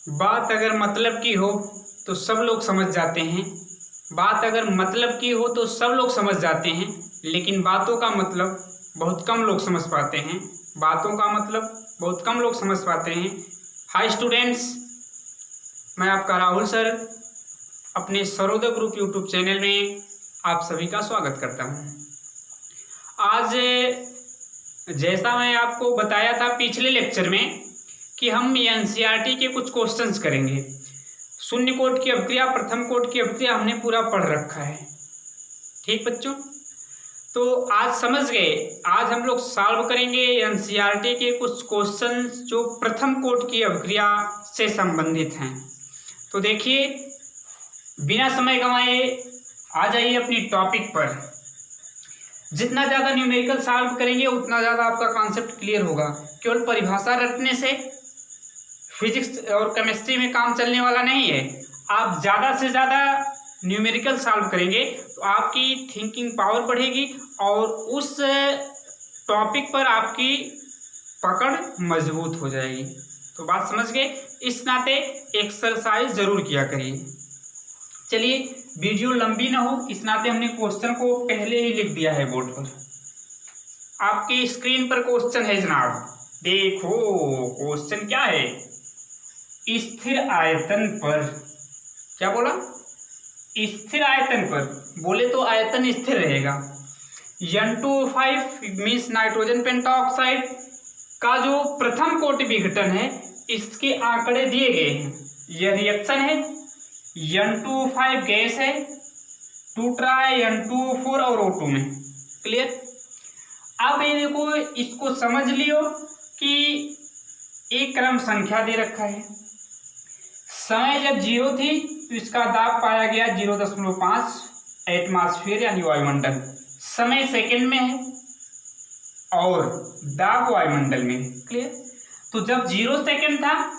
बात अगर मतलब की हो तो सब लोग समझ जाते हैं। बात अगर मतलब की हो तो सब लोग समझ जाते हैं, लेकिन बातों का मतलब बहुत कम लोग समझ पाते हैं। बातों का मतलब बहुत कम लोग समझ पाते हैं। हाय स्टूडेंट्स, मैं आपका राहुल सर अपने सरोदय ग्रुप यूट्यूब चैनल में आप सभी का स्वागत करता हूं। आज जैसा मैं आपको बताया था पिछले लेक्चर में कि हम एनसीईआरटी के कुछ क्वेश्चंस करेंगे। शून्य कोट की अपक्रिया, प्रथम कोट की अपक्रिया हमने पूरा पढ़ रखा है। ठीक बच्चों, तो आज समझ गए। आज हम लोग सॉल्व करेंगे एनसीईआरटी के कुछ क्वेश्चंस जो प्रथम कोट की अपक्रिया से संबंधित हैं। तो देखिए, बिना समय गंवाए आ जाइए अपनी टॉपिक पर। जितना ज़्यादा न्यूमेरिकल सॉल्व करेंगे उतना ज़्यादा आपका कॉन्सेप्ट क्लियर होगा। केवल परिभाषा रटने से फिजिक्स और केमिस्ट्री में काम चलने वाला नहीं है। आप ज़्यादा से ज़्यादा न्यूमेरिकल सॉल्व करेंगे तो आपकी थिंकिंग पावर बढ़ेगी और उस टॉपिक पर आपकी पकड़ मजबूत हो जाएगी। तो बात समझ गए। इस नाते एक्सरसाइज जरूर किया करिए। चलिए, वीडियो लंबी ना हो इस नाते हमने क्वेश्चन को पहले ही लिख दिया है बोर्ड पर। आपकी स्क्रीन पर क्वेश्चन है जनाब। देखो क्वेश्चन क्या है। स्थिर आयतन पर, क्या बोला? स्थिर आयतन पर, बोले तो आयतन स्थिर रहेगा। N2O5 मीन्स नाइट्रोजन पेंटॉक्साइड का जो प्रथम कोटि विघटन है इसके आंकड़े दिए गए हैं। यह रिएक्शन है, N2O5 गैस है, टूट रहा है N2O4 और O2 में। क्लियर? अब ये देखो, इसको समझ लियो कि एक क्रम संख्या दे रखा है। समय जब 0 थी तो इसका दाब पाया गया 0.5 एटमॉस्फेयर यानी वायुमंडल। समय सेकंड में है और दाब वायुमंडल में है। क्लियर? तो जब 0 सेकंड था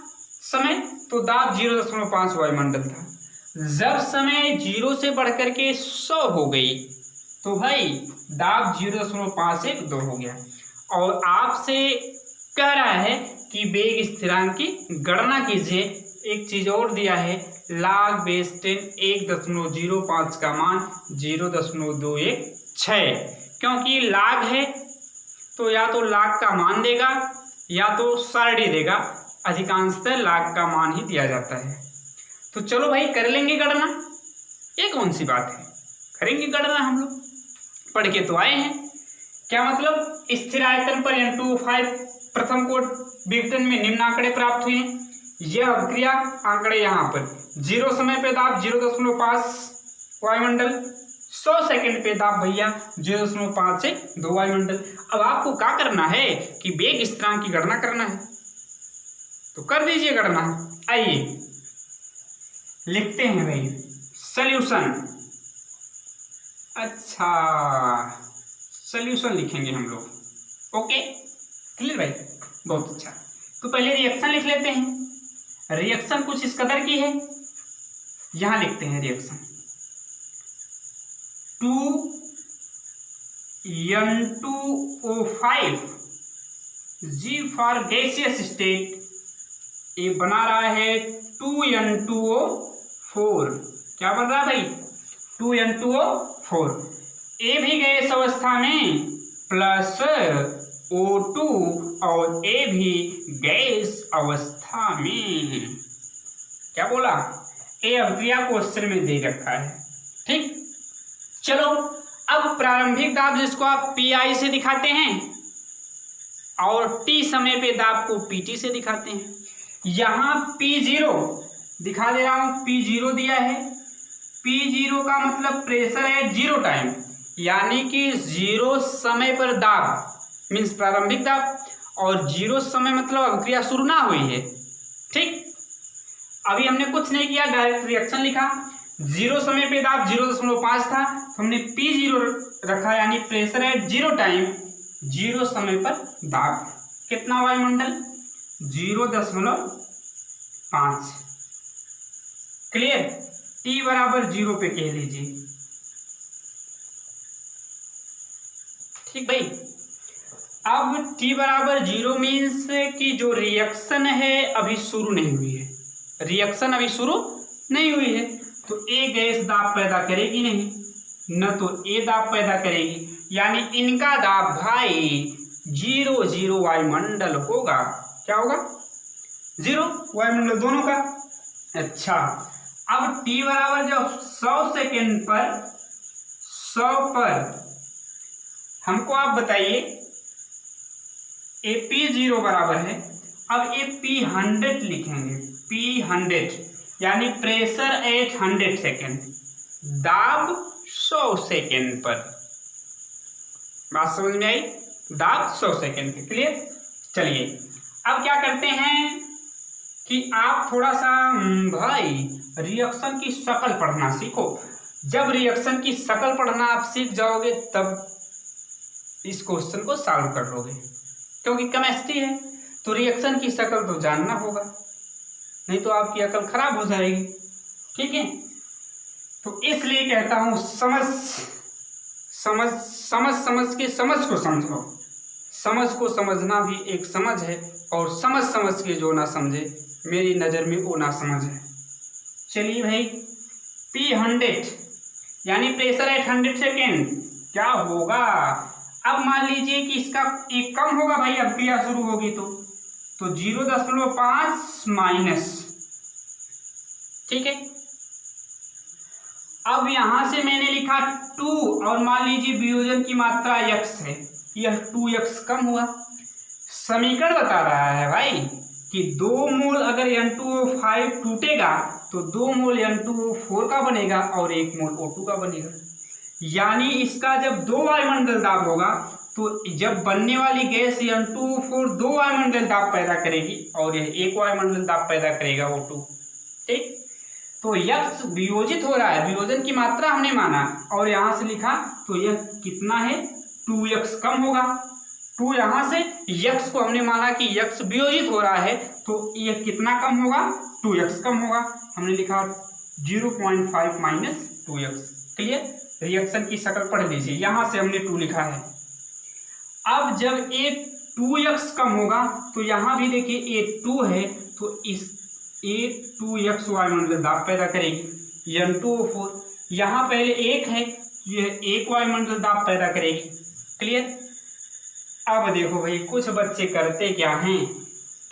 समय तो दाब 0.5 वायुमंडल था। जब समय 0 से बढ़कर के 100 हो गई तो भाई दाब 0.5 से 2 हो गया। और आपसे कह रहा है कि वेग स्थिरांक की गणना कीजिए। एक चीज और दिया है, log बेस 10 1.05 का मान 0.216। क्योंकि log है तो या तो log का मान देगा या तो सरडी देगा। अधिकांशतः log का मान ही दिया जाता है। तो चलो भाई कर लेंगे गणना। ये कौन सी बात है, करेंगे गणना। हम लोग पढ़ के तो आए हैं। क्या मतलब? स्थिर आयतन पर N2O5 प्रथम कोट विघटन में निम्न आंकड़े प्राप्त हुए हैं। यह अभिक्रिया आंकड़े यहाँ पर 0 समय पे दाब 0.5 वायुमंडल, 100 सेकंड पे दाब भैया 0.5 से 2 वायुमंडल। अब आपको क्या करना है कि वेग स्थिरांक की गणना करना है, तो कर दीजिए गणना। आइए लिखते हैं भाई सॉल्यूशन। अच्छा, सॉल्यूशन लिखेंगे हम लोग। ओके, क्लियर भाई? बहुत अच्छा। तो पहले रिएक्शन लिख लेते हैं। रिएक्शन कुछ इस कदर की है, यहां लिखते हैं reaction 2N2O5 G for gaseous state. ये बना रहा है 2N2O4। क्या बन रहा है भाई? 2N2O4। ए भी गैस अवस्था में प्लस O2 और ए भी गैस अवस्था में। क्या बोला? ए अभिक्रिया क्वेश्चन में दे रखा है। ठीक, चलो अब प्रारंभिक दाब जिसको आप पीआई से दिखाते हैं और टी समय पे दाब को पीटी से दिखाते हैं। यहां P0 दिखा दे रहा हूं, P0 दिया है। P0 का मतलब प्रेशर है 0 टाइम, यानी कि 0 समय पर दाब मीन्स प्रारंभिक दाब, और 0 समय मतलब अभिक्रिया शुरू ना हुई है। ठीक, अभी हमने कुछ नहीं किया, डायरेक्ट रिएक्शन लिखा। 0 समय पे दाब 0.5 था तो हमने P0 रखा, यानी प्रेशर है 0 टाइम 0 समय पर दाब। कितना वायुमंडल? 0.5। क्लियर? T बराबर 0 पे कह लीजिए। ठीक भाई, अब T बराबर 0 मीन्स कि जो रिएक्शन है अभी शुरू नहीं हुई है। रिएक्शन अभी शुरू नहीं हुई है, तो ए गैस दाब पैदा करेगी नहीं, न तो ए दाब पैदा करेगी, यानी इनका दाब भाई 0 0 वायुमंडल होगा। क्या होगा? 0 वायुमंडल दोनों का। अच्छा, अब t बराबर जब 100 सेकेंड पर 100 पर हमको आप बताइए AP0 बराबर है, अब ये P100 लिखेंगे, P100 यानी प्रेशर एट 100 सेकेंड, दाब 100 सेकेंड पर। बात समझ में आई? दाब 100 सेकेंड पे। क्लियर? चलिए अब क्या करते हैं कि आप थोड़ा सा भाई रिएक्शन की शक्ल पढ़ना सीखो। जब रिएक्शन की शक्ल पढ़ना आप सीख जाओगे तब इस क्वेश्चन को सॉल्व कर लोगे, क्योंकि केमिस्ट्री है तो रिएक्शन की शक्ल तो जानना होगा, नहीं तो आपकी अकल खराब हो जाएगी। ठीक है, तो इसलिए कहता हूं समझ समझ समझ समझ के समझ को समझो। समझ को समझना भी एक समझ है, और समझ समझ के जो ना समझे मेरी नज़र में वो ना समझ है। चलिए भाई, P100 यानी प्रेशर एट 100 सेकेंड क्या होगा? अब मान लीजिए कि इसका एक कम होगा भाई, अब क्रिया शुरू होगी तो 0.5 माइनस। ठीक है, अब यहां से मैंने लिखा 2 और मान लीजिए वियोजन की मात्रा x है, यह 2x कम हुआ। समीकरण बता रहा है भाई कि 2 मोल अगर N2O5 टूटेगा तो 2 मोल N2O4 का बनेगा और 1 मोल O2 का बनेगा। यानी इसका जब 2 वायुमंडल दाब होगा तो जब बनने वाली गैस N2O4 2 वायुमंडल दाब पैदा करेगी और यह 1 वायुमंडल दाब पैदा करेगा O2। ठीक, तो यह वियोजित हो रहा है, वियोजन की मात्रा हमने माना और यहां से लिखा तो यह कितना है? 2x कम होगा। 2 यहाँ से x को हमने माना कि x वियोजित हो रहा है तो यह कितना कम होगा? 2x कम होगा। हमने लिखा 0.5 माइनस 2x। क्लियर? रिएक्शन की शक्ल पढ़ लीजिए, यहां से हमने 2 लिखा है। अब जब ये 2x कम होगा तो यहां भी देखिए ये 2 है तो इस ये 2x वायुमंडल दाब पैदा करेगी N2O4। यहाँ पहले 1 है, यह 1 वायुमंडल दाब पैदा करेगी। क्लियर? अब देखो भाई, कुछ बच्चे करते क्या हैं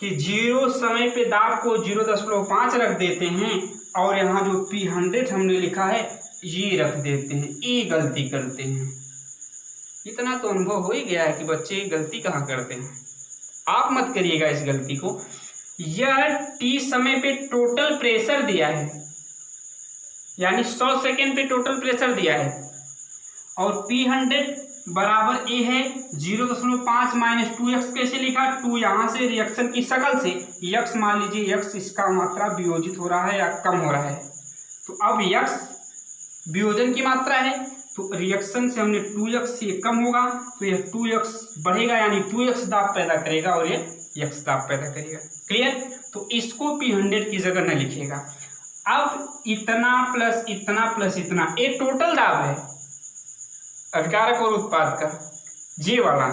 कि 0 समय पे दाब को 0.5 रख देते हैं और यहाँ जो P100 हमने लिखा है ये रख देते हैं, ये गलती करते हैं। इतना तो अनुभव हो ही गया है कि बच्चे गलती कहाँ करते हैं। आप मत करिएगा इस गलती को। यह t समय पे टोटल प्रेशर दिया है, यानी 100 सेकेंड पे टोटल प्रेशर दिया है और P100 बराबर ए है 0.5 माइनस 2x। कैसे लिखा? 2 यहाँ से रिएक्शन की शक्ल से, x मान लीजिए x इसका मात्रा वियोजित हो रहा है या कम हो रहा है, तो अब x वियोजन की मात्रा है तो रिएक्शन से हमने 2x ये कम होगा तो यह 2x बढ़ेगा, यानी 2x दाब पैदा करेगा और यह x दाब पैदा करेगा। क्लियर? तो इसको P100 की जगह न लिखिएगा। अब इतना प्लस इतना प्लस इतना, ये टोटल दाब है अभिकारक और उत्पाद का, ये वाला।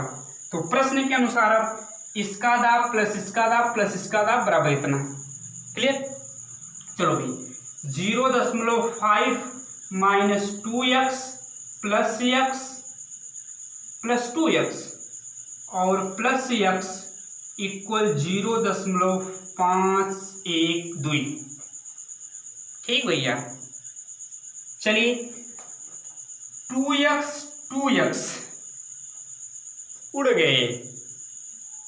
तो प्रश्न के अनुसार अब इसका दाब प्लस इसका दाब प्लस इसका दाब बराबर इतना। क्लियर? चलो भाई, 0.5 minus 2x plus x plus 2x और प्लस x इक्वल 0.512। ठीक भैया, चलिए 2x उड़ गए,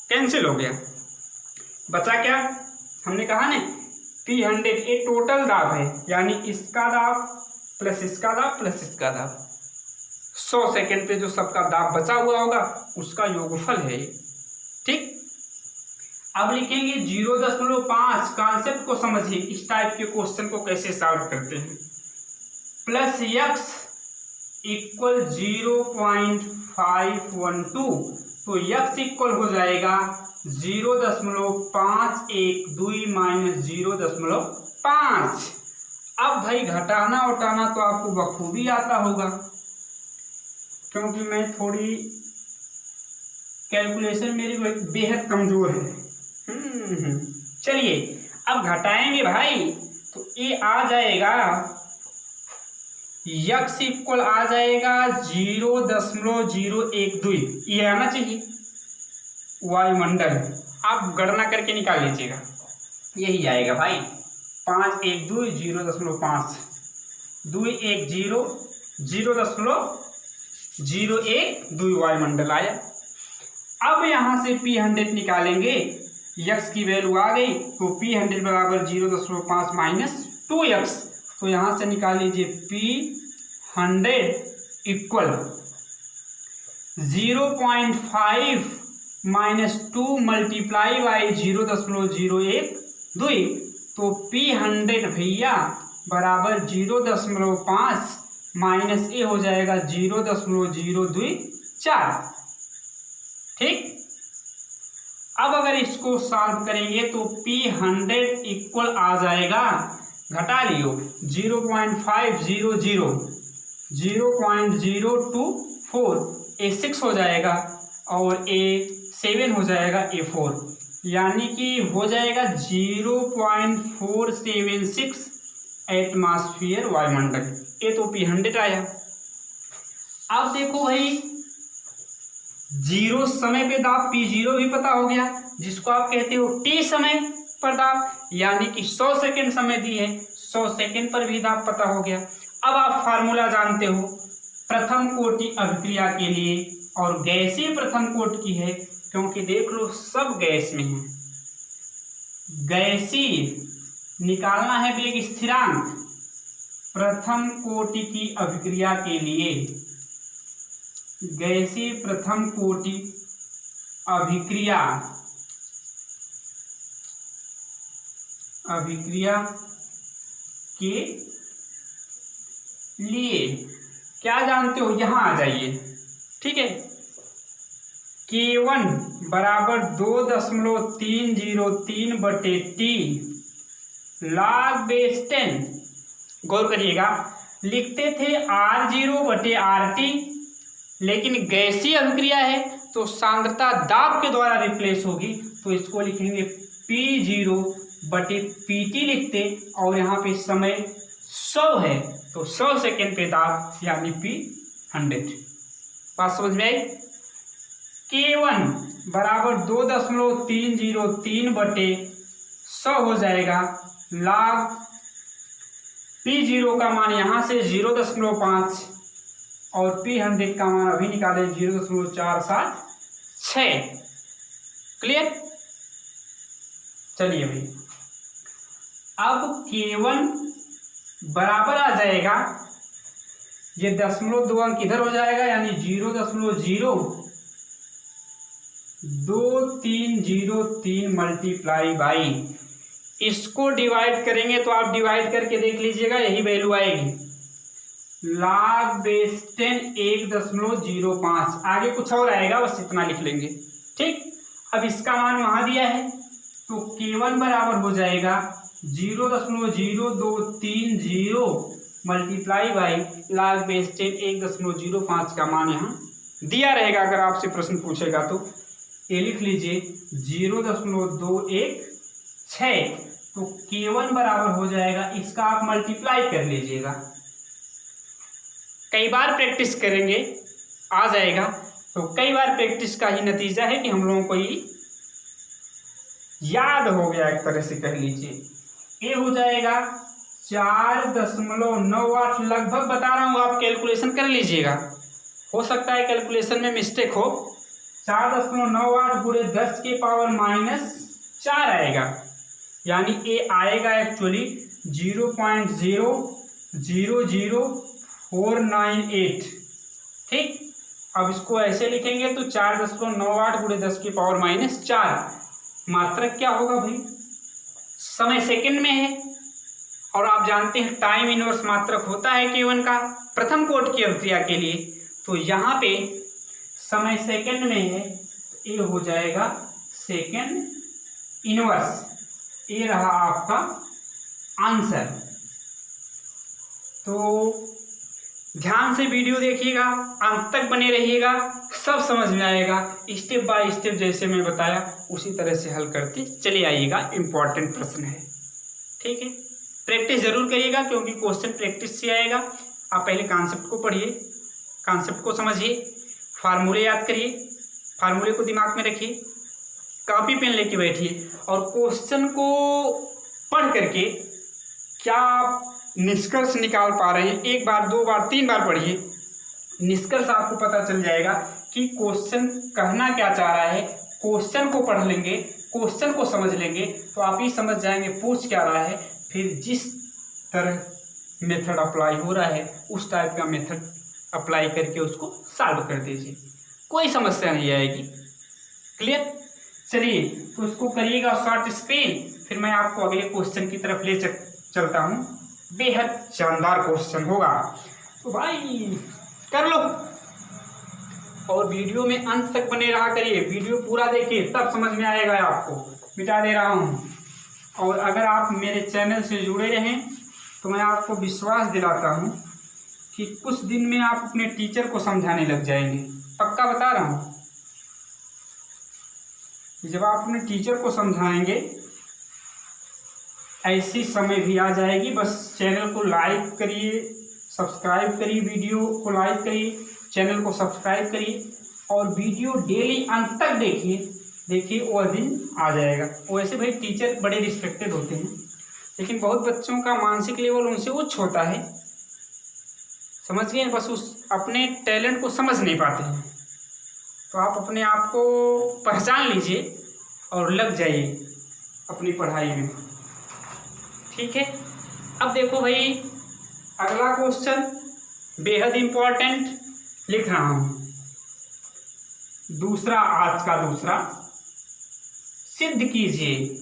कैंसिल हो गया, बचा क्या? हमने कहा ना P100 ये टोटल दाब है, यानी इसका दाब प्लस इसका दाब प्लस इसका दाब, 100 सेकेंड पे जो सबका दाब बचा हुआ होगा उसका योगफल है। ठीक, अब लिखेंगे 0.5। कॉन्सेप्ट को समझिए, इस टाइप के क्वेश्चन को कैसे सॉल्व करते हैं। प्लस x इक्वल 0.512, तो x इक्वल हो जाएगा 0.512 माइनस 0.5। अब भाई घटाना उठाना तो आपको बखूबी आता होगा, क्योंकि मैं थोड़ी कैलकुलेशन मेरी बेहद कमजोर है। चलिए अब घटाएंगे भाई तो ए आ जाएगा यक्स इक्वल आ जाएगा 0.012, ये आना चाहिए वायुमंडल। आप गणना करके निकाल लीजिएगा, यही आएगा भाई। 5 1 2 0.5 2 1 0 0.012 वायुमंडल आया। अब यहाँ से P100 निकालेंगे, यक्स की वैल्यू आ गई तो P100 बराबर 0.5 माइनस 2x, तो यहाँ से निकाल लीजिए P100 equal 0.5 minus 2 multiply by 0.012, तो P100 भैया बराबर 0.5 माइनस ए हो जाएगा 0.024। ठीक, अब अगर इसको सॉल्व करेंगे तो P100 इक्वल आ जाएगा, घटा लियो 0.024, A6 हो जाएगा और A7 हो जाएगा A4, यानी कि हो जाएगा 0.476 एटमॉस्फेयर वायुमंडल। ये तो P100 आया। अब देखो भाई, जीरो समय पे दाब P0 भी पता हो गया, जिसको आप कहते हो T समय पर दाब, यानी कि 100 सेकेंड समय दी है, 100 सेकेंड पर भी दाब पता हो गया। अब आप फार्मूला जानते हो प्रथम कोटि अभिक्रिया के लिए, और गैसीय प्रथम कोटि की है, क्योंकि देख लो सब गैस में है। गैसीय निकालना है वेग स्थिरांक प्रथम कोटि की अभिक्रिया के लिए, गैसीय प्रथम कोटि अभिक्रिया के लिए क्या जानते हो, यहां आ जाइए। ठीक है, K1 बराबर 2.303/T log बेस 10। गौर करिएगा, लिखते थे R0/RT, लेकिन गैसीय अभिक्रिया है तो सांद्रता दाब के द्वारा रिप्लेस होगी, तो इसको लिखेंगे P0/PT लिखते, और यहाँ पे समय 100 है तो 100 सेकेंड पे दाब, यानी P100। बात समझ में आई। K1 बराबर 2.303/100 हो जाएगा, log P0 का मान यहाँ से 0.5 और P100 का मान अभी निकाले 0.476। क्लियर। चलिए भाई, अब K1 बराबर आ जाएगा, ये 0.2 अंक इधर हो जाएगा, यानी 0.02303 मल्टीप्लाई बाई, इसको डिवाइड करेंगे तो आप डिवाइड करके देख लीजिएगा, यही वैल्यू आएगी log बेस 10 1.05। आगे कुछ और आएगा, बस इतना लिख लेंगे। ठीक, अब इसका मान वहां दिया है तो K1 बराबर हो जाएगा 0.0230 मल्टीप्लाई बाई log बेस 10 1.05 का मान यहाँ दिया रहेगा। अगर आपसे प्रश्न पूछेगा तो ये लिख लीजिए 0.216, तो K1 बराबर हो जाएगा, इसका आप मल्टीप्लाई कर लीजिएगा। कई बार प्रैक्टिस करेंगे आ जाएगा, तो कई बार प्रैक्टिस का ही नतीजा है कि हम लोगों को ये याद हो गया, एक तरह से कह लीजिए। ये हो जाएगा 4.98, लगभग बता रहा हूँ, आप कैलकुलेशन कर लीजिएगा, हो सकता है कैलकुलेशन में मिस्टेक हो। 4.98 गुणे 10 के पावर -4 आएगा, यानी ये आएगा एक्चुअली 0.000498। ठीक, अब इसको ऐसे लिखेंगे तो 4.98 गुणे 10 के पावर -4। मात्रक क्या होगा भाई, समय सेकंड में है, और आप जानते हैं टाइम इनवर्स मात्रक होता है K1 का प्रथम कोटि की अभिक्रिया के लिए, तो यहाँ पे समय सेकंड में है, तो ये हो जाएगा सेकंड इनवर्स। ये रहा आपका आंसर। तो ध्यान से वीडियो देखिएगा, अंत तक बने रहिएगा, सब समझ में आएगा। स्टेप बाय स्टेप जैसे मैं बताया उसी तरह से हल करते चले आइएगा। इम्पोर्टेंट प्रश्न है। ठीक है, प्रैक्टिस जरूर करिएगा क्योंकि क्वेश्चन प्रैक्टिस से आएगा। आप पहले कॉन्सेप्ट को पढ़िए, कॉन्सेप्ट को समझिए, फार्मूले याद करिए, फार्मूले को दिमाग में रखिए, कॉपी पेन लेके बैठिए और क्वेश्चन को पढ़ करके क्या आप निष्कर्ष निकाल पा रहे हैं, एक बार, दो बार, तीन बार पढ़िए, निष्कर्ष आपको पता चल जाएगा कि क्वेश्चन कहना क्या चाह रहा है। क्वेश्चन को पढ़ लेंगे, क्वेश्चन को समझ लेंगे तो आप ही समझ जाएंगे पूछ क्या रहा है। फिर जिस तरह मेथड अप्लाई हो रहा है उस टाइप का मेथड अप्लाई करके उसको सॉल्व कर दीजिए, कोई समस्या नहीं आएगी। क्लियर? चलिए तो उसको करिएगा शॉर्ट स्पेल, फिर मैं आपको अगले क्वेश्चन की तरफ ले चलता हूँ। बेहद शानदार क्वेश्चन होगा तो भाई कर लो और वीडियो में अंत तक बने रहा करिए, वीडियो पूरा देखिए तब समझ में आएगा आपको। मिटा दे रहा हूँ। और अगर आप मेरे चैनल से जुड़े रहें तो मैं आपको विश्वास दिलाता हूँ कि कुछ दिन में आप अपने टीचर को समझाने लग जाएंगे, पक्का बता रहा हूँ। जब आप अपने टीचर को समझाएंगे ऐसी समय भी आ जाएगी। बस चैनल को लाइक करिए, सब्सक्राइब करिए, वीडियो को लाइक करिए, चैनल को सब्सक्राइब करिए और वीडियो डेली अंत तक देखिए वह दिन आ जाएगा। वैसे भाई टीचर बड़े रिस्पेक्टेड होते हैं लेकिन बहुत बच्चों का मानसिक लेवल उनसे उच्च होता है, समझ गए? बस उस अपने टैलेंट को समझ नहीं पाते हैं। तो आप अपने आप को पहचान लीजिए और लग जाइए अपनी पढ़ाई में, ठीक है? अब देखो भाई अगला क्वेश्चन बेहद इम्पोर्टेंट लिख रहा हूँ। दूसरा, आज का दूसरा, सिद्ध कीजिए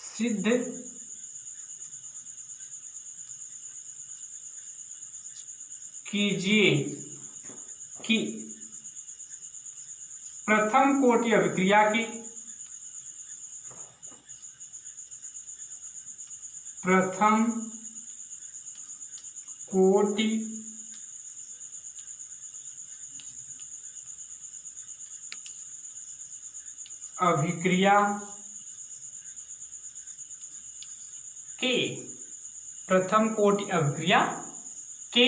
सिद्ध कीजिए कि प्रथम कोटि अभिक्रिया की प्रथम कोटि अभिक्रिया के प्रथम कोटि अभिक्रिया के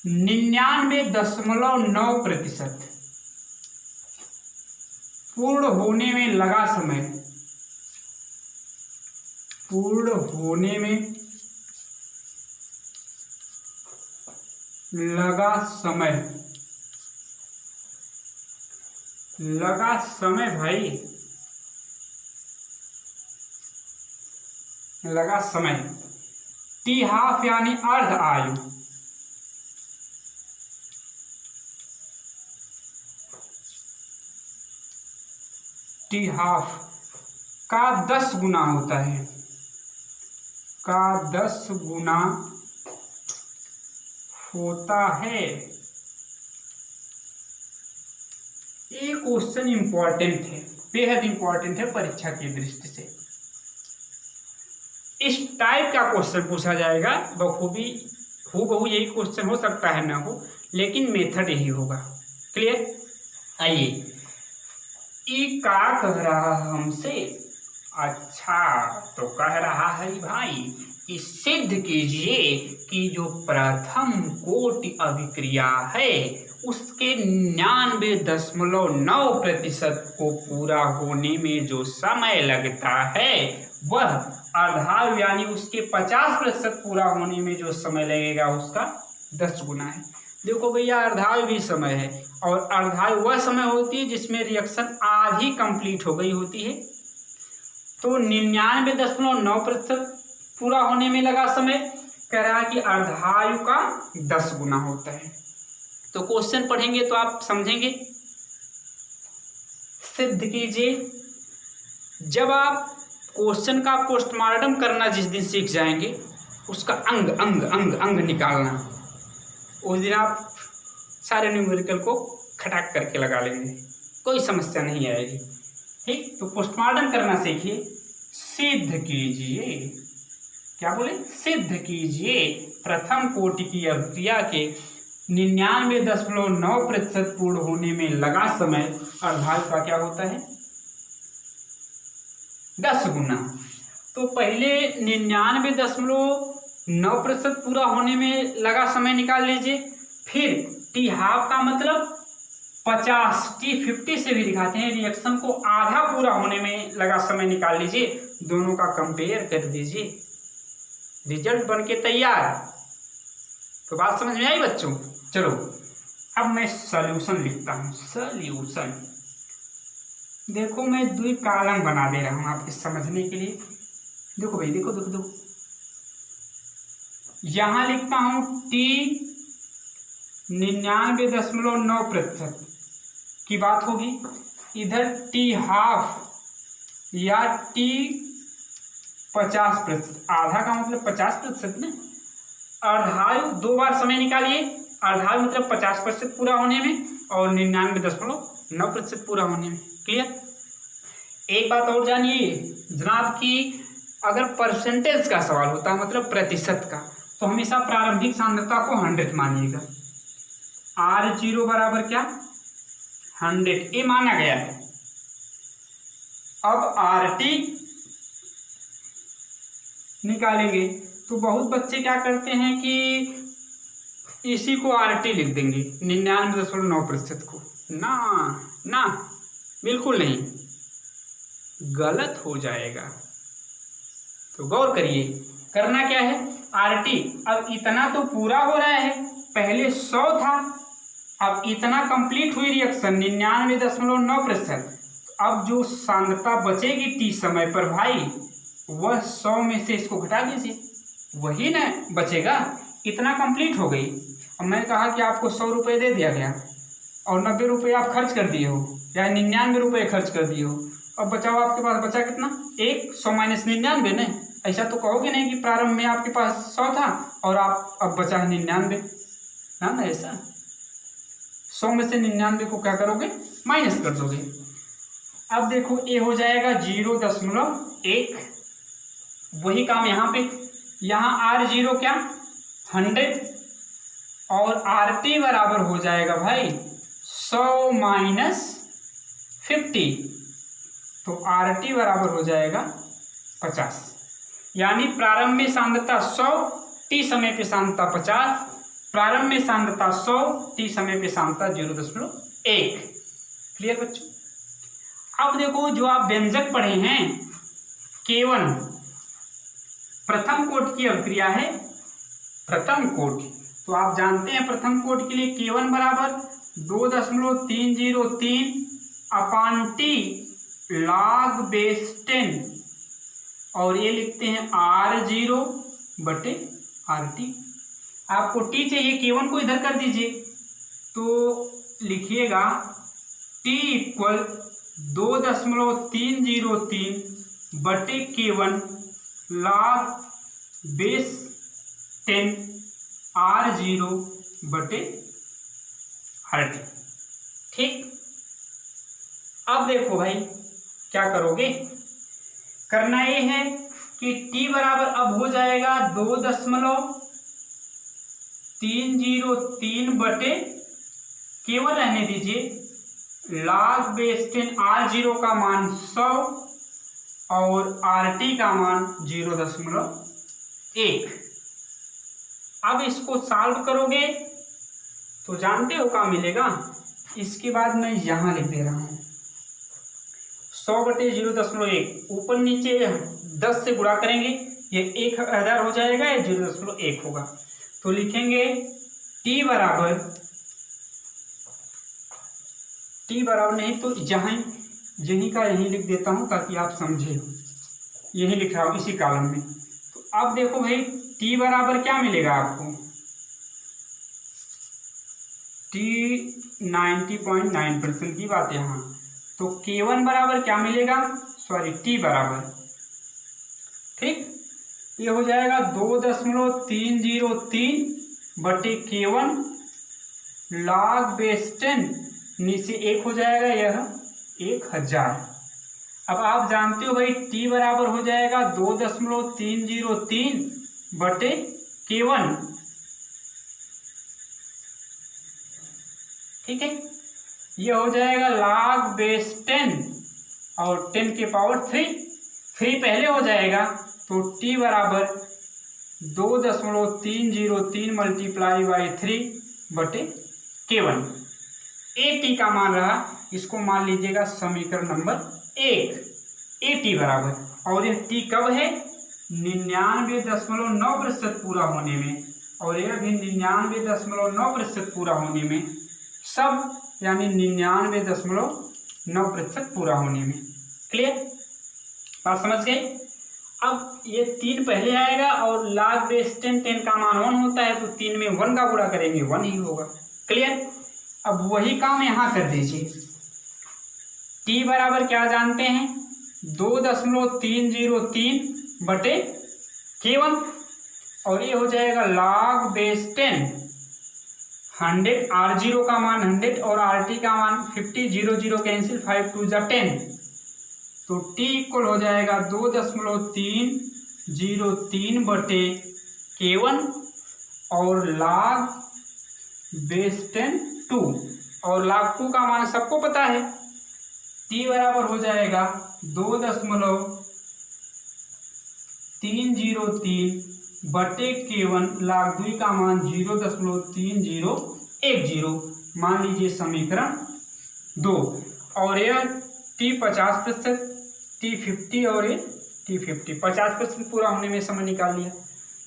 99.9% पूर्ण होने में लगा समय, पूर्ण होने में लगा समय, लगा समय भाई, लगा समय टी हाफ यानी अर्ध आयु, टी हाफ का 10 गुना होता है, का 10 गुना होता है। ये क्वेश्चन इंपॉर्टेंट है, बेहद इंपॉर्टेंट है परीक्षा की दृष्टि से। इस टाइप का क्वेश्चन पूछा जाएगा बखूबी, हूबहू यही क्वेश्चन हो सकता है ना हो, लेकिन मेथड यही होगा। क्लियर? आइए, ई का कह रहा हमसे? अच्छा, तो कह रहा है भाई कि सिद्ध कीजिए कि जो प्रथम कोटि अभिक्रिया है उसके 99.9% को पूरा होने में जो समय लगता है वह अर्धायु यानी उसके 50% पूरा होने में जो समय लगेगा उसका 10 गुना है। देखो भैया अर्धायु भी समय है और अर्धायु वह समय होती है जिसमें रिएक्शन आधी कंप्लीट हो गई होती है। तो 99.9% पूरा होने में लगा समय कह रहा है कि अर्धायु का 10 गुना होता है। तो क्वेश्चन पढ़ेंगे तो आप समझेंगे। सिद्ध कीजिए, जब आप क्वेश्चन का पोस्टमार्टम करना जिस दिन सीख जाएंगे उसका अंग अंग अंग अंग निकालना, उस दिन आप सारे न्यूमेरिकल को खटाक करके लगा लेंगे, कोई समस्या नहीं आएगी। ठीक, तो पोस्टमार्टम करना सीखिए। सिद्ध कीजिए, क्या बोले? सिद्ध कीजिए प्रथम कोटि की अभिक्रिया के 99.9% पूर्ण होने में लगा समय अर्धभाग का क्या होता है? 10 गुना। तो पहले 99.9% पूरा होने में लगा समय निकाल लीजिए। फिर टी हाफ का मतलब 50, T50 से भी दिखाते हैं, रिएक्शन को आधा पूरा होने में लगा समय निकाल लीजिए, दोनों का कंपेयर कर दीजिए, रिजल्ट बन के तैयार। तो बात समझ में आई बच्चों? चलो अब मैं सॉल्यूशन लिखता हूं। सॉल्यूशन देखो, मैं 2 कॉलम बना दे रहा हूं आपके समझने के लिए। देखो भाई, देखो देखो देखो, यहां लिखता हूं T 99.9% की बात होगी, इधर T हाफ या T 50%, आधा का मतलब 50% ना। अर्धायु 2 बार समय निकालिए, अर्धायु मतलब 50% पूरा होने में और 99.9% पूरा होने में। क्लियर? एक बात और जानिए जनाब कि अगर परसेंटेज का सवाल होता मतलब प्रतिशत का, तो हमेशा प्रारंभिक सांद्रता को 100 मानिएगा। R0 बराबर क्या? 100, ये माना गया है। अब RT निकालेंगे तो बहुत बच्चे क्या करते हैं कि इसी को RT लिख देंगे 99.9% को। ना ना, बिल्कुल नहीं, गलत हो जाएगा। तो गौर करिए, करना क्या है? RT, अब इतना तो पूरा हो रहा है, पहले 100 था, अब इतना कंप्लीट हुई रिएक्शन 99.9%। अब जो सांद्रता बचेगी T समय पर भाई, वह 100 में से इसको घटा दीजिए, वही ना बचेगा। इतना कंप्लीट हो गई। अब मैं कहा कि आपको 100 रुपये दे दिया गया और 90 रुपये आप खर्च कर दिए हो, या 99 रुपये खर्च कर दिए हो। अब बचाओ, आपके पास बचा कितना? 100 माइनस 99 ना। ऐसा तो कहोगे नहीं कि प्रारंभ में आपके पास 100 था और आप अब बचा है 99 ना, ना ऐसा। 100 में से 99 को क्या करोगे? माइनस कर दोगे। अब देखो, ये हो जाएगा 0.1। वही काम यहाँ पे, यहाँ R0 क्या? 100 और RT बराबर हो जाएगा भाई 100 माइनस 50, तो RT बराबर हो जाएगा 50। यानी प्रारंभ में सांद्रता 100, T समय पे सांद्रता 50, प्रारंभ में सांद्रता 100, T समय पे सांद्रता 0.1। क्लियर बच्चों? अब देखो, जो आप व्यंजक पढ़े हैं K1, प्रथम कोटि की अभिक्रिया है, प्रथम कोटि। तो आप जानते हैं प्रथम कोटि के लिए K1 बराबर 2.303 अपान T log बेस 10, और ये लिखते हैं R0 बटे RT। आपको T चाहिए, K1 को इधर कर दीजिए, तो लिखिएगा T इक्वल 2.303 बटे K1 log बेस 10 R0 बटे RT। ठीक, अब देखो भाई क्या करोगे? करना ये है कि T बराबर अब हो जाएगा 2.303 बटे K1 रहने दीजिए, log बेस 10 R0 का मान 100 और RT का मान 0.1। अब इसको सॉल्व करोगे तो जानते हो क्या मिलेगा? इसके बाद मैं यहाँ लिख दे रहा हूँ 100 बटे 0.1, ऊपर नीचे 10 से गुणा करेंगे, ये 1000 हो जाएगा, या 0.1 होगा। तो लिखेंगे T बराबर नहीं तो यहीं का यहीं लिख देता हूँ ताकि आप समझे, यही लिख रहा हूँ इसी कॉलम में। तो अब देखो भाई, T बराबर क्या मिलेगा आपको? T 90.9% की बात यहाँ। तो K1 बराबर क्या मिलेगा? सॉरी, T बराबर, ठीक, ये हो जाएगा 2.303 बटे K1 log बेस 10, नीचे 1 हो जाएगा, यह 1000। अब आप जानते हो भाई T बराबर हो जाएगा 2.303 बटे K1 ठीक है। ये हो जाएगा log बेस 10 और 10 की पावर 3 पहले हो जाएगा, तो t बराबर 2.303 multiply by 3/K1। A T का मान रहा, इसको मान लीजिएगा समीकरण नंबर 1, ए टी बराबर, और यह टी कब है 99.9% पूरा होने में, और यह भी 99.9% पूरा होने में, सब यानी 99.9% पूरा होने में। क्लियर, बात समझ गए। अब ये 3 पहले आएगा और log बेस 10 का मान 1 होता है, तो 3 में 1 का गुणा करेंगे 1 ही होगा। क्लियर, अब वही काम यहाँ कर दीजिए। t बराबर क्या जानते हैं 2.303/K1, और ये हो जाएगा log बेस 10 100, R0 का मान 100 और RT का मान 50, 0 0 कैंसिल, 5 2 जा 10, तो t इक्वल हो जाएगा 2.303/K1 और log बेस 10 2, और log 2 का मान सबको पता है, t बराबर हो जाएगा 2.303/K1, log 2 का मान 0.3010 मान लीजिए समीकरण 2, और यह t 50%, t 50 और ये t 50, 50% पूरा होने में समय निकाल लिया,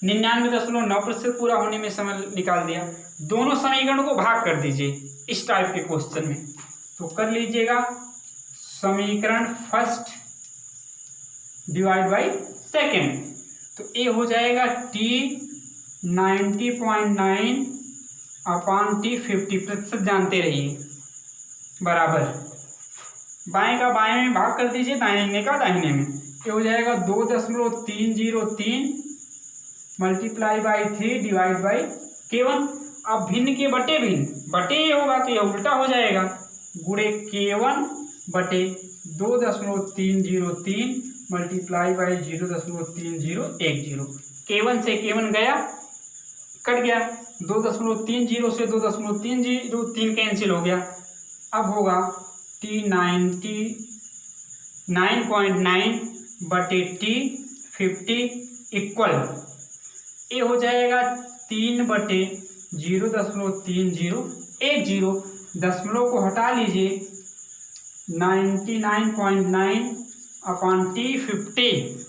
99.9% पूरा होने में समय निकाल दिया। दोनों समीकरणों को भाग कर दीजिए इस टाइप के क्वेश्चन में, तो कर लीजिएगा समीकरण फर्स्ट डिवाइड बाई सेकेंड, तो ए हो जाएगा t 90.9/t 50% जानते रहिए बराबर, बाएं का बाएं में भाग कर दीजिए, दाहिने का दाहिने में, ये हो जाएगा 2.303 multiply by 3 divide by K1। अब भिन्न के बटे भिन्न, बटे ये होगा तो ये उल्टा हो जाएगा, गुणे K1 बटे 2.303 मल्टीप्लाई बाई 0.3010। K1 से K1 गया, कट गया, 2.30 से 2.303 कैंसिल हो गया, अब होगा t 99.9/t 50 ये हो जाएगा 3/0.3010, दशमलव को हटा लीजिए, 99.9/t 50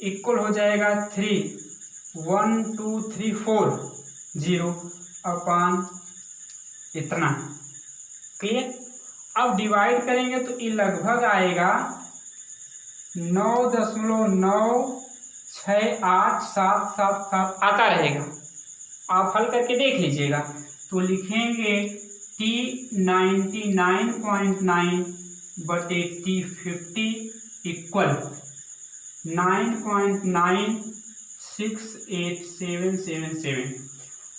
इक्वल हो जाएगा 3.12340 इतना। क्लियर, अब डिवाइड करेंगे तो ये लगभग आएगा 9.96877 आता रहेगा, आप हल करके देख लीजिएगा। तो लिखेंगे t 99.9/t 50 इक्वल 9.968777।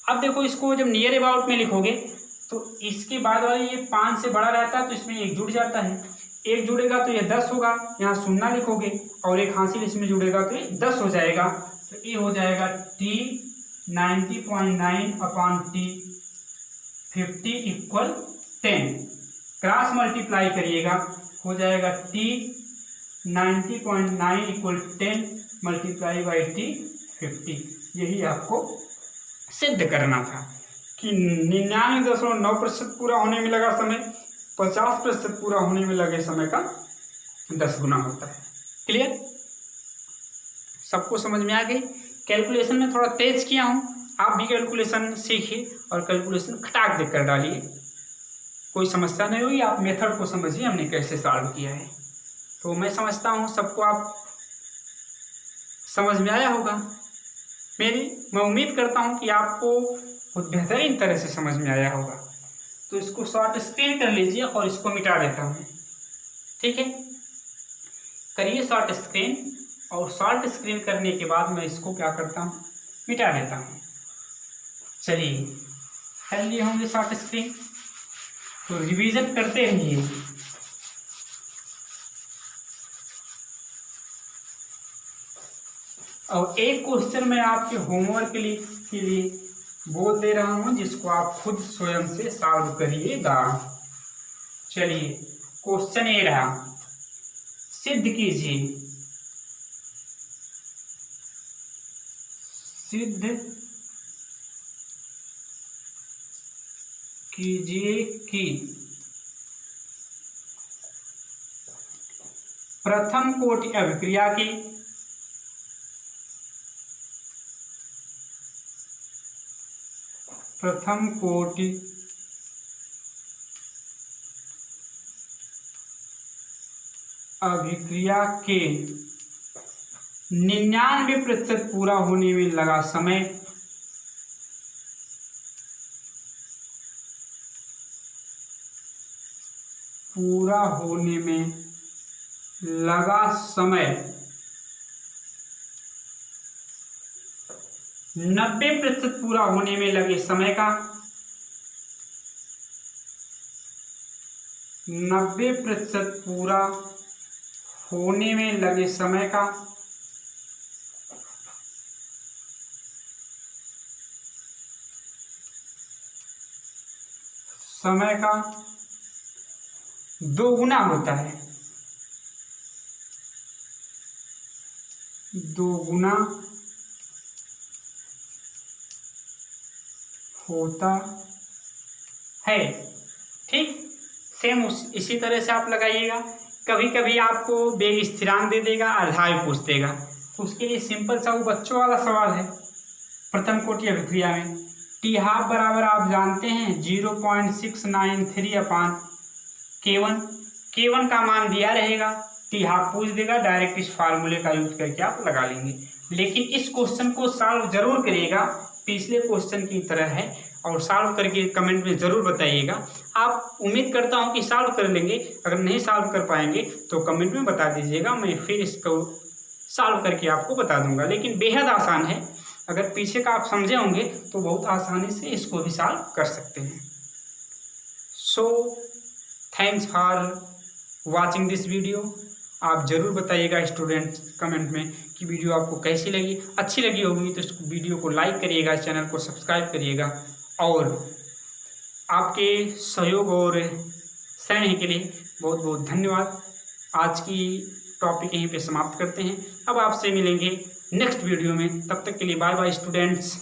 अब देखो, इसको जब नियर अबाउट में लिखोगे तो इसके बाद वाली ये 5 से बड़ा रहता है तो इसमें एक जुड़ जाता है, एक जुड़ेगा तो ये 10 होगा, यहाँ शून्य लिखोगे और एक हासिल इसमें जुड़ेगा तो ये 10 हो जाएगा, तो ये हो जाएगा t 90.9/t 50 equal 10, cross multiply करिएगा, हो जाएगा t 90.9 equal 10 multiply by t 50। यही आपको सिद्ध करना था कि 99.9% पूरा होने में लगा समय 50% पूरा होने में लगे समय का 10 गुना होता है। क्लियर, सबको समझ में आ गई। कैलकुलेशन में थोड़ा तेज किया हूँ, आप भी कैलकुलेशन सीखिए और कैलकुलेशन खटाक देख कर डालिए, कोई समस्या नहीं होगी। आप मेथड को समझिए हमने कैसे सॉल्व किया है, तो मैं समझता हूँ सबको आप समझ में आया होगा। मैं उम्मीद करता हूँ कि आपको बहुत बेहतरीन तरह से समझ में आया होगा। तो इसको शॉर्ट स्क्रीन कर लीजिए और इसको मिटा देता हूँ, ठीक है। करिए शॉर्ट स्क्रीन, और शॉर्ट स्क्रीन करने के बाद मैं इसको क्या करता हूँ, मिटा देता हूँ। चलिए, कर लिए होंगे शॉर्ट स्क्रीन, तो रिवीजन करते रहिए। और एक क्वेश्चन मैं आपके होमवर्क के लिए बोल दे रहा हूं, जिसको आप खुद स्वयं से सॉल्व करिएगा। चलिए, क्वेश्चन ये रहा, सिद्ध कीजिए, सिद्ध कीजिए कि प्रथम कोटि अभिक्रिया के प्रथम कोटि अभिक्रिया के 99% पूरा होने में लगा समय पूरा होने में लगा समय 90% पूरा होने में लगे समय का 90% पूरा होने में लगे समय का समय का 2 गुना होता है, 2 गुना होता है। ठीक, सेम इसी तरह से आप लगाइएगा। कभी कभी आपको वेग स्थिरांक दे देगा, आधा भी पूछ देगा, तो उसके लिए सिंपल सा वो बच्चों वाला सवाल है। प्रथम कोटि अभिक्रिया में टी हाफ बराबर आप जानते हैं 0.693 अपान K1। K1 का मान दिया रहेगा, टी हाफ पूछ देगा, डायरेक्ट इस फार्मूले का यूज करके आप लगा लेंगे। लेकिन इस क्वेश्चन को सॉल्व जरूर करिएगा, पिछले क्वेश्चन की तरह है, और सॉल्व करके कमेंट में ज़रूर बताइएगा। आप उम्मीद करता हूं कि सॉल्व कर लेंगे, अगर नहीं सॉल्व कर पाएंगे तो कमेंट में बता दीजिएगा, मैं फिर इसको सॉल्व करके आपको बता दूंगा। लेकिन बेहद आसान है, अगर पीछे का आप समझे होंगे तो बहुत आसानी से इसको भी सॉल्व कर सकते हैं। So thanks for watching this video. आप ज़रूर बताइएगा स्टूडेंट्स कमेंट में कि वीडियो आपको कैसी लगी। अच्छी लगी होगी तो इस वीडियो को लाइक करिएगा, चैनल को सब्सक्राइब करिएगा, और आपके सहयोग और स्नेह के लिए बहुत बहुत धन्यवाद। आज की टॉपिक यहीं पे समाप्त करते हैं, अब आपसे मिलेंगे नेक्स्ट वीडियो में। तब तक के लिए बाय बाय स्टूडेंट्स।